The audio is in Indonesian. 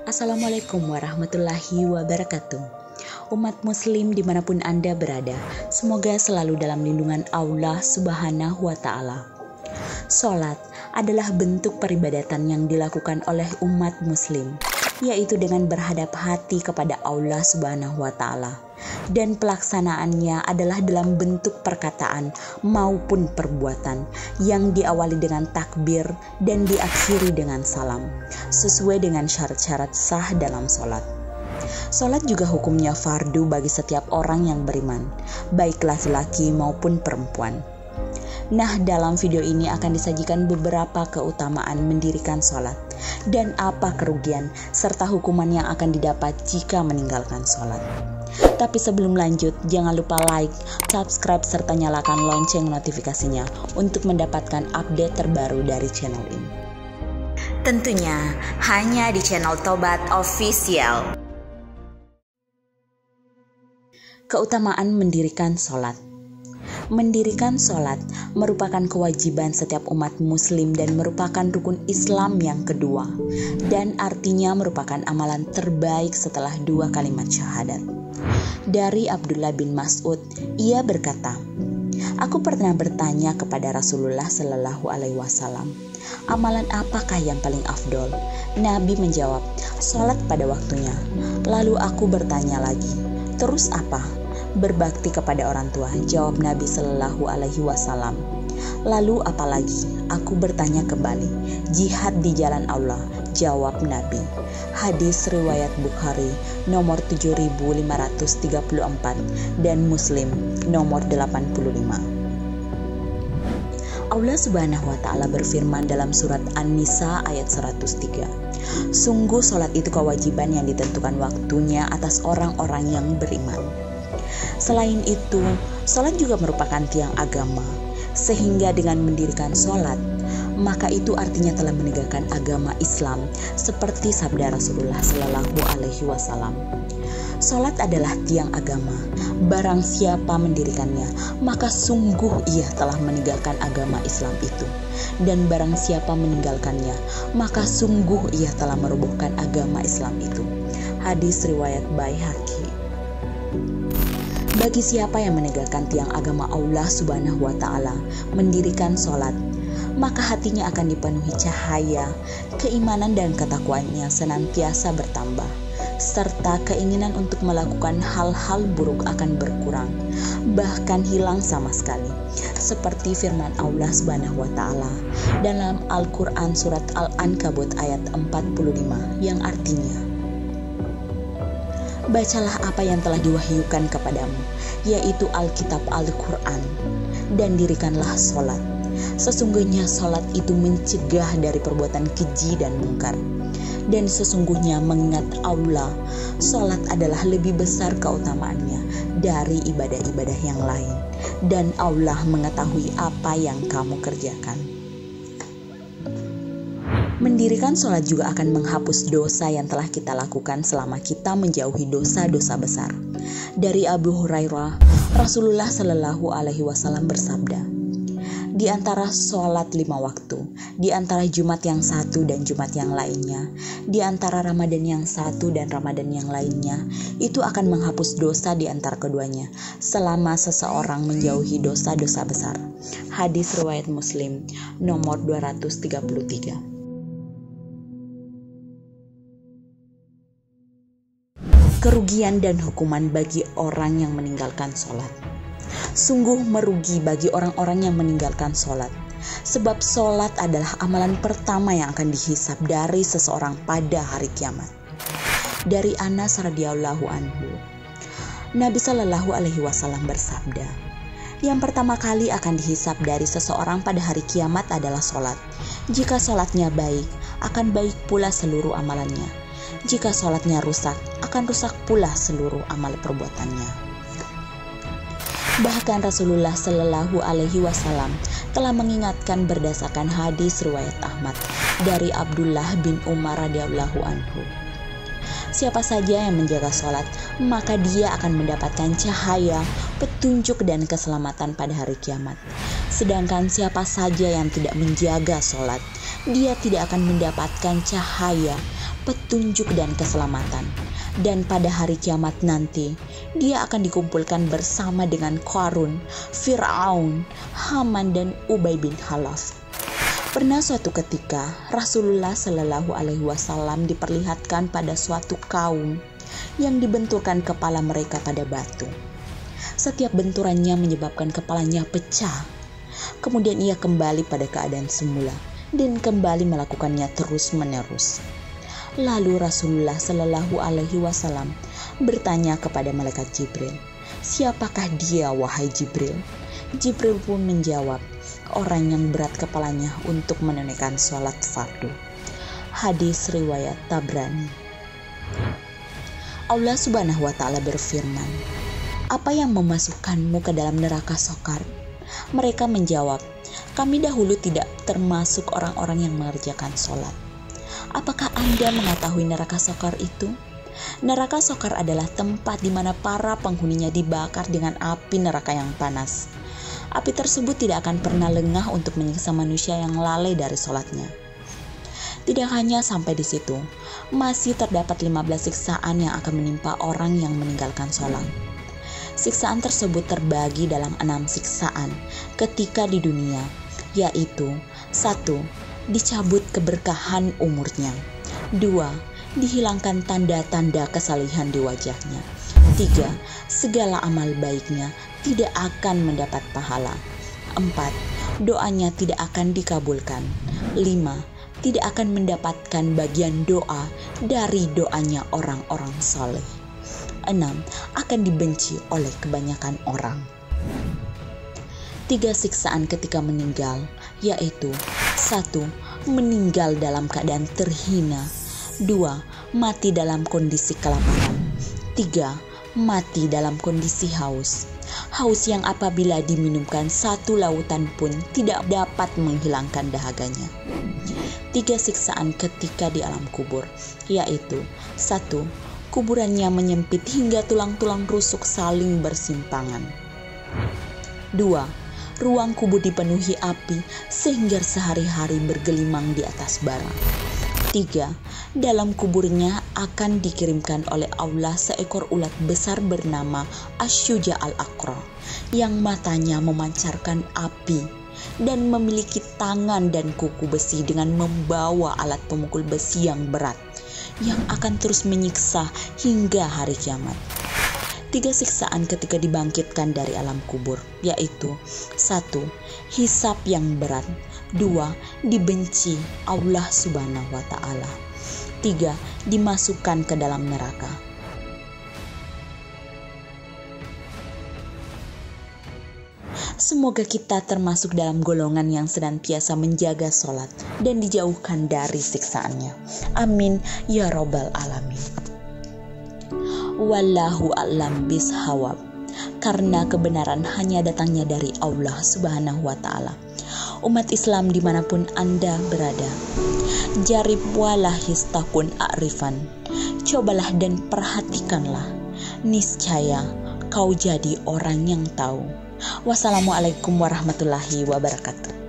Assalamualaikum warahmatullahi wabarakatuh. Umat muslim dimanapun Anda berada, semoga selalu dalam lindungan Allah Subhanahu wa Ta'ala. Salat adalah bentuk peribadatan yang dilakukan oleh umat muslim, yaitu dengan berhadap hati kepada Allah Subhanahu wa Ta'ala. Dan pelaksanaannya adalah dalam bentuk perkataan maupun perbuatan yang diawali dengan takbir dan diakhiri dengan salam, sesuai dengan syarat-syarat sah dalam salat. Salat juga hukumnya fardu bagi setiap orang yang beriman, baik laki-laki maupun perempuan. Nah, dalam video ini akan disajikan beberapa keutamaan mendirikan salat dan apa kerugian serta hukuman yang akan didapat jika meninggalkan salat. Tapi sebelum lanjut, jangan lupa like, subscribe, serta nyalakan lonceng notifikasinya untuk mendapatkan update terbaru dari channel ini. Tentunya hanya di channel Tobat Official. Keutamaan mendirikan salat. Mendirikan salat merupakan kewajiban setiap umat muslim dan merupakan rukun Islam yang kedua, dan artinya merupakan amalan terbaik setelah 2 kalimat syahadat. Dari Abdullah bin Mas'ud, ia berkata, "Aku pernah bertanya kepada Rasulullah Shallallahu Alaihi Wasallam, amalan apakah yang paling afdol?" Nabi menjawab, "Salat pada waktunya." Lalu aku bertanya lagi, "Terus apa?" "Berbakti kepada orang tua," jawab Nabi Shallallahu Alaihi Wasallam. "Lalu apalagi?" Aku bertanya kembali. "Jihad di jalan Allah," jawab Nabi. Hadis riwayat Bukhari nomor 7534 dan Muslim nomor 85. Allah Subhanahu wa Ta'ala berfirman dalam surat An-Nisa ayat 103, "Sungguh salat itu kewajiban yang ditentukan waktunya atas orang-orang yang beriman." Selain itu, salat juga merupakan tiang agama, sehingga dengan mendirikan salat, maka itu artinya telah menegakkan agama Islam, seperti sabda Rasulullah Shallallahu Alaihi Wasallam. Salat adalah tiang agama. Barang siapa mendirikannya, maka sungguh ia telah menegakkan agama Islam itu. Dan barang siapa meninggalkannya, maka sungguh ia telah merobohkan agama Islam itu. Hadis riwayat Baihaqi. Bagi siapa yang menegakkan tiang agama Allah Subhanahu wa Ta'ala, mendirikan salat, maka hatinya akan dipenuhi cahaya, keimanan dan ketakwaannya senantiasa bertambah, serta keinginan untuk melakukan hal-hal buruk akan berkurang, bahkan hilang sama sekali. Seperti firman Allah Subhanahu wa Ta'ala dalam Al-Quran surat Al-Ankabut ayat 45 yang artinya, "Bacalah apa yang telah diwahyukan kepadamu, yaitu Alkitab Al-Quran, dan dirikanlah salat. Sesungguhnya salat itu mencegah dari perbuatan keji dan mungkar. Dan sesungguhnya mengingat Allah, salat adalah lebih besar keutamaannya dari ibadah-ibadah yang lain. Dan Allah mengetahui apa yang kamu kerjakan." Mendirikan salat juga akan menghapus dosa yang telah kita lakukan selama kita menjauhi dosa-dosa besar. Dari Abu Hurairah, Rasulullah Shallallahu Alaihi Wasallam bersabda, "Di antara salat 5 waktu, di antara Jumat yang satu dan Jumat yang lainnya, di antara Ramadan yang satu dan Ramadan yang lainnya, itu akan menghapus dosa di antara keduanya, selama seseorang menjauhi dosa-dosa besar." Hadis riwayat Muslim nomor 233. Kerugian dan hukuman bagi orang yang meninggalkan salat. Sungguh merugi bagi orang-orang yang meninggalkan salat, sebab salat adalah amalan pertama yang akan dihisab dari seseorang pada hari kiamat. Dari Anas radhiyallahu anhu, Nabi Shallallahu Alaihi Wasallam bersabda, "Yang pertama kali akan dihisab dari seseorang pada hari kiamat adalah salat. Jika salatnya baik, akan baik pula seluruh amalannya. Jika salatnya rusak, akan rusak pula seluruh amal perbuatannya." Bahkan Rasulullah Shallallahu Alaihi Wasallam telah mengingatkan berdasarkan hadis riwayat Ahmad dari Abdullah bin Umar radhiyallahu anhu, "Siapa saja yang menjaga salat, maka dia akan mendapatkan cahaya, petunjuk dan keselamatan pada hari kiamat. Sedangkan siapa saja yang tidak menjaga sholat, dia tidak akan mendapatkan cahaya, petunjuk dan keselamatan. Dan pada hari kiamat nanti, dia akan dikumpulkan bersama dengan Qarun, Fir'aun, Haman dan Ubay bin Khalaf. Pernah suatu ketika Rasulullah Shallallahu Alaihi Wasallam diperlihatkan pada suatu kaum yang dibenturkan kepala mereka pada batu. Setiap benturannya menyebabkan kepalanya pecah. Kemudian ia kembali pada keadaan semula dan kembali melakukannya terus-menerus. Lalu Rasulullah Shallallahu Alaihi Wasallam bertanya kepada malaikat Jibril, "Siapakah dia, wahai Jibril?" Jibril pun menjawab, "Orang yang berat kepalanya untuk menunaikan sholat fardu." Hadis riwayat Tabrani. Allah Subhanahu wa Ta'ala berfirman, "Apa yang memasukkanmu ke dalam neraka Saqar?" Mereka menjawab, "Kami dahulu tidak termasuk orang-orang yang mengerjakan sholat." Apakah Anda mengetahui neraka Saqar itu? Neraka Saqar adalah tempat di mana para penghuninya dibakar dengan api neraka yang panas. Api tersebut tidak akan pernah lengah untuk menyiksa manusia yang lalai dari sholatnya. Tidak hanya sampai di situ, masih terdapat 15 siksaan yang akan menimpa orang yang meninggalkan sholat. Siksaan tersebut terbagi dalam 6 siksaan ketika di dunia, yaitu 1. Dicabut keberkahan umurnya. 2. Dihilangkan tanda-tanda kesalihan di wajahnya. 3. Segala amal baiknya tidak akan mendapat pahala. 4. Doanya tidak akan dikabulkan. 5. Tidak akan mendapatkan bagian doa dari doanya orang-orang saleh. 6. Akan dibenci oleh kebanyakan orang. 3 siksaan ketika meninggal, yaitu 1. Meninggal dalam keadaan terhina. 2. Mati dalam kondisi kelaparan. 3. Mati dalam kondisi haus. Haus yang apabila diminumkan 1 lautan pun tidak dapat menghilangkan dahaganya. 3 siksaan ketika di alam kubur, yaitu 1. Kuburannya menyempit hingga tulang-tulang rusuk saling bersimpangan. 2. Ruang kubur dipenuhi api sehingga sehari-hari bergelimang di atas bara. 3. Dalam kuburnya akan dikirimkan oleh Allah seekor ulat besar bernama Asyuja al-Aqra yang matanya memancarkan api dan memiliki tangan dan kuku besi dengan membawa alat pemukul besi yang berat yang akan terus menyiksa hingga hari kiamat. 3 siksaan ketika dibangkitkan dari alam kubur, yaitu 1. Hisab yang berat. 2. Dibenci Allah Subhanahu wa Ta'ala. 3. Dimasukkan ke dalam neraka. Semoga kita termasuk dalam golongan yang senantiasa menjaga sholat dan dijauhkan dari siksaannya. Amin ya robbal alamin. Wallahu a'lam bishawab. Karena kebenaran hanya datangnya dari Allah Subhanahu wa Ta'ala. Umat Islam dimanapun Anda berada, jarib walah histakun a'rifan. Cobalah dan perhatikanlah, niscaya kau jadi orang yang tahu. Wassalamualaikum warahmatullahi wabarakatuh.